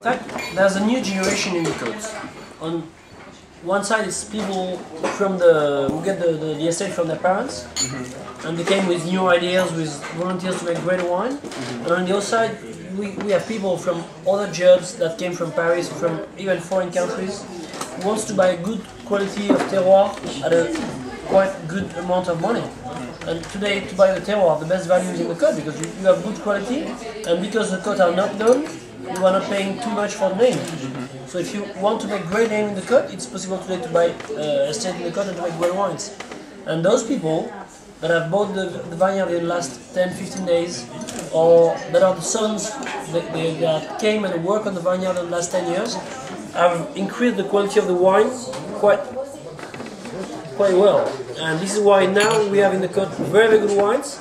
In fact, there's a new generation in the codes. On one side is people from who get the estate from their parents, and they came with new ideas, with volunteers to make great wine. And on the other side, we have people from other jobs that came from Paris, from even foreign countries, who wants to buy a good quality of terroir at a quite good amount of money. And today, to buy the terroir, the best value is in the code, because you have good quality, and because the codes are not known, you are not paying too much for the name. So if you want to make great name in the cut, it's possible today to buy estate in the cut and to make great wines. And those people that have bought the vineyard in the last 10-15 days, or that are the sons that came and worked on the vineyard in the last 10 years, have increased the quality of the wine quite well. And this is why now we have in the cut very good wines,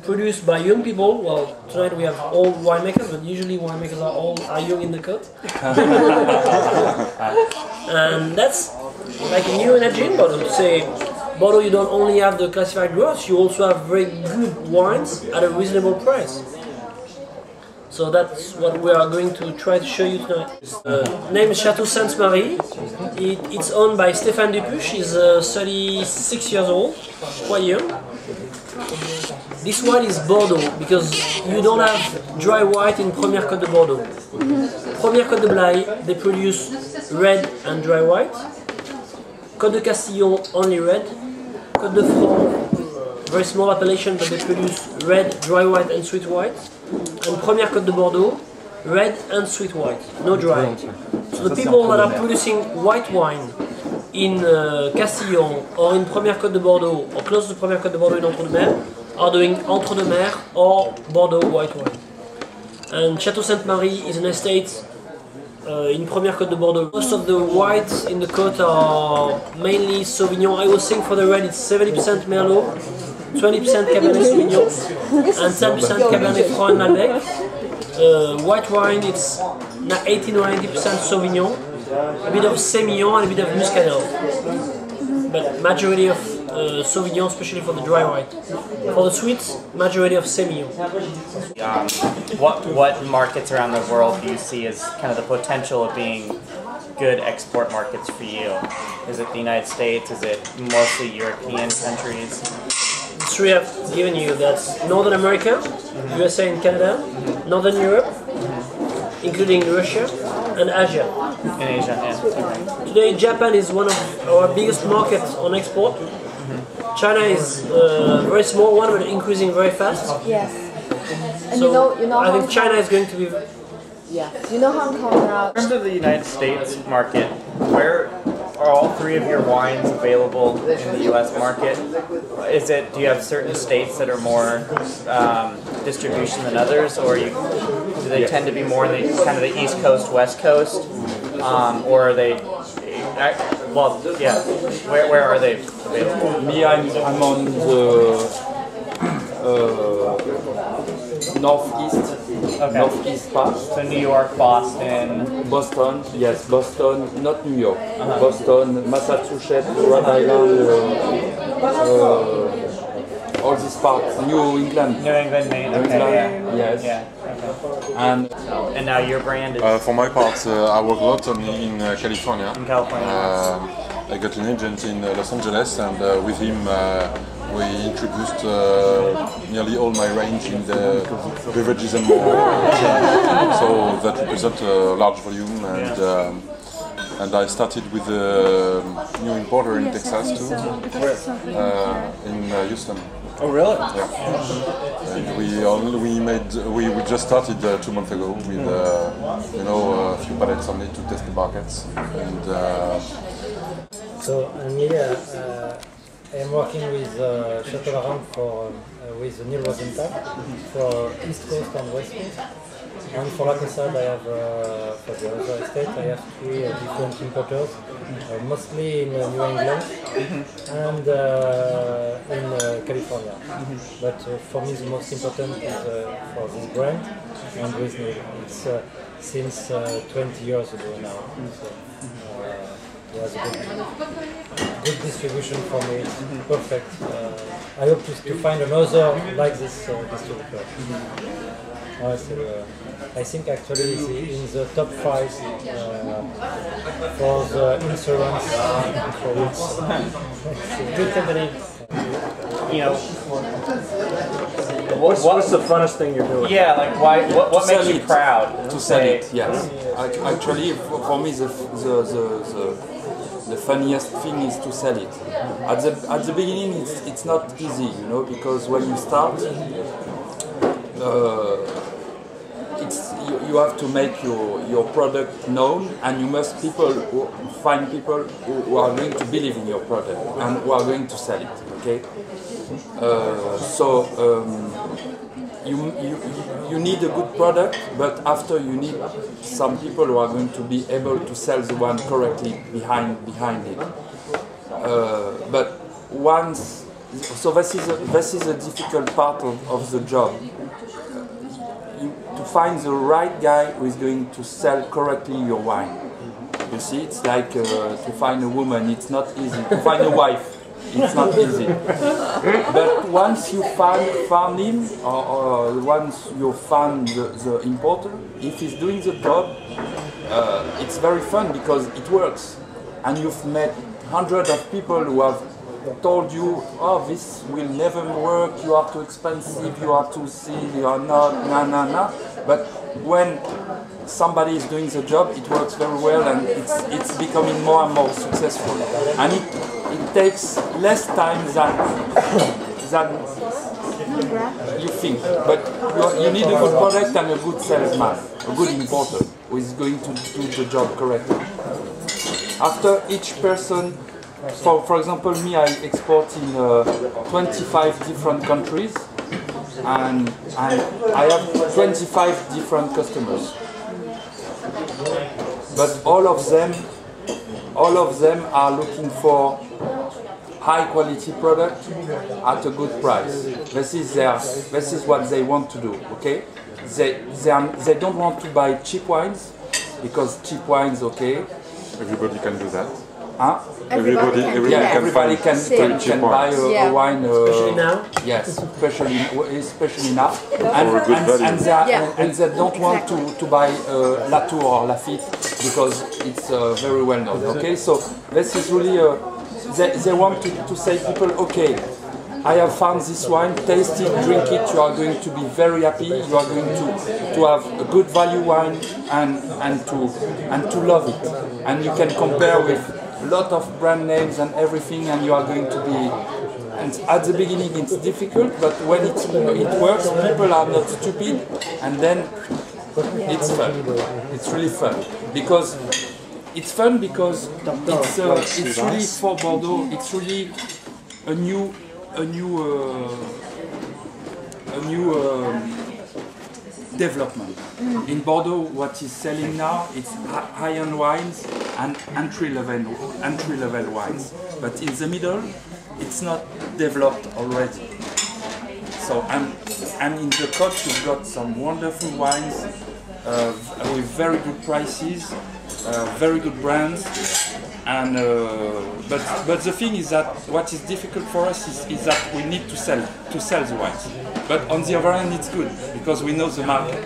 produced by young people. Well, tonight we have old winemakers, but usually winemakers are young in the cut. And that's like a new energy in Bordeaux. To say, Bordeaux, you don't only have the classified growers, you also have very good wines at a reasonable price. So that's what we are going to try to show you tonight. Name is Château Sainte-Marie. It's owned by Stéphane Dupuche. He's 36 years old, quite young. This wine is Bordeaux because you don't have dry white in Première Côte de Bordeaux. Première Côte de Blaye, they produce red and dry white. Côte de Castillon, only red. Côte de Franc, very small appellation, but they produce red, dry white and sweet white. And Première Côte de Bordeaux, red and sweet white, no dry. So the people that are producing white wine in Castillon or in Première Côte de Bordeaux or close to Première Côte de Bordeaux in Entre-deux-Mers are doing Entre-deux-Mers or Bordeaux white wine. And Château Sainte-Marie is an estate in Première Côte de Bordeaux. Most of the whites in the côte are mainly Sauvignon. I was saying for the red it's 70% Merlot, 20% Cabernet Sauvignon, and 10% Cabernet Franc and Malbec. White wine it's 18 or 90% Sauvignon, a bit of Sémillon and a bit of Muscadel. But majority of Sauvignon, especially for the dry white. For the sweets, majority of Sémillon. What markets around the world do you see as kind of the potential of being good export markets for you? Is it the United States? Is it mostly European countries? The three I've given you, that's Northern America, USA and Canada, Northern Europe, including Russia, and Asia. In Asia, yeah. Today Japan is one of our biggest markets on export. China is a very small one, but increasing very fast. Yes. And so you know I think China is going to be... Yeah. You know Hong Kong now. In terms of the United States market, where are all three of your wines available in the U.S. market? Do you have certain states that are more distribution than others, or do they tend to be more in the kind of the East Coast, West Coast, or are they? Well, yeah. Where are they available? Me, I'm on the northeast. Okay. Northeast part. So New York, Boston. Boston, yes, Boston, not New York. Boston, Massachusetts, Rhode Island, all these parts, New England. New England, Maine, okay, England, yeah. yes. Yeah, okay. And now your brand is? For my part, I work a lot in California. In California. I got an agent in Los Angeles, and with him we introduced nearly all my range in the beverages and more. So that represents a large volume, and I started with a new importer in Texas too, in Houston. Oh really? Yeah. And we just started 2 months ago with a few pallets only to test the markets. And so I am working with Château Larente with Neil Rosenthal for East Coast and West Coast. And for Lacosade I have, for the other estate, I have 3 different importers, mostly in New England and in California. But for me the most important is for this brand and with Neil. It's since 20 years ago now. So, it was a good distribution for me. Perfect. I hope to find another like this distributor. Ouais, I think actually it's in the top 5 for the insurance products. Good company. You know, What's the funnest thing you're doing? yeah, like why? What makes sell you it. proud To sell it, yes. Actually, for me, the funniest thing is to sell it. At the beginning, it's not easy, you know, because when you start, you have to make your product known, and you must find people who are going to believe in your product and who are going to sell it. Okay, you need a good product, but after you need some people who are going to be able to sell the one correctly behind it. But once, so this is a difficult part of the job. To find the right guy who is going to sell correctly your wine. You see, it's like to find a woman. It's not easy. To find a wife. It's not easy. But once you found him, or once you found the importer, if he's doing the job, it's very fun because it works. And you've met hundreds of people who have told you, oh, this will never work, you are too expensive, you are too thin, you are not, nah. But when somebody is doing the job, it works very well and it's becoming more and more successful. And it takes less time than you think. But you need a good product and a good salesman, a good importer who is going to do the job correctly. After each person, for example, me, I export in 25 different countries, and I have 25 different customers. But all of them are looking for high quality product at a good price. This is what they want to do. Okay, they don't want to buy cheap wines because cheap wines, okay. Everybody can do that. Huh? Everybody everybody can buy a wine. Especially now? Yes, especially now. And For a good value. and they don't want to buy Latour or Lafite because it's very well known. Okay, so this is really they want to say people, okay, I have found this wine, taste it, drink it, you are going to be very happy, you are going to have a good value wine and to love it. And you can compare with a lot of brand names and everything, and you are going to be, and at the beginning it's difficult, but when it works, people are not stupid, and then it's fun. It's really fun. Because it's really for Bordeaux, it's really a new development. In Bordeaux, what is selling now, it's high-end wines and entry-level wines. But in the middle, it's not developed already. So, and in the Côte, you've got some wonderful wines with very good prices, very good brands. And but the thing is that what is difficult for us is that we need to sell the wines. But on the other hand, it's good because we know the market.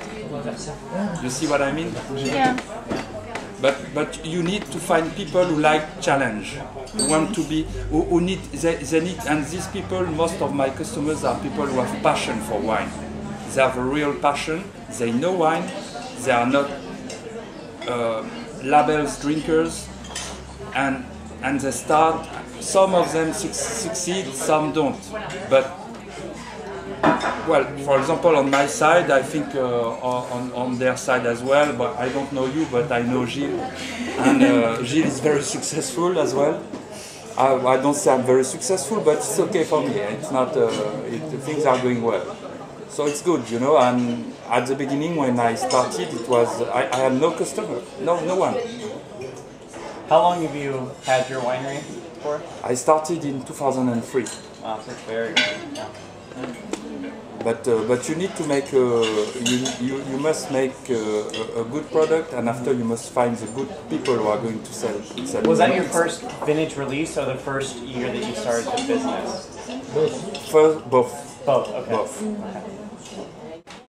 You see what I mean? Yeah. But you need to find people who like challenge, who want to be, who need, they need, and these people, most of my customers are people who have passion for wine. They have a real passion. They know wine. They are not labels drinkers. And they start, some of them succeed, some don't. But, well, for example, on my side, I think on their side as well, but I don't know you, but I know Gilles. And Gilles is very successful as well. I don't say I'm very successful, but it's okay for me. It's not, things are going well. So it's good, you know, and at the beginning when I started, it was, I had no customer, no one. How long have you had your winery for? I started in 2003. Wow, that's very good. Yeah. But you need to make you must make a good product, and after you must find the good people who are going to sell. Was that your first vintage release or the first year that you started the business? Both. Both. Okay. Both. Okay.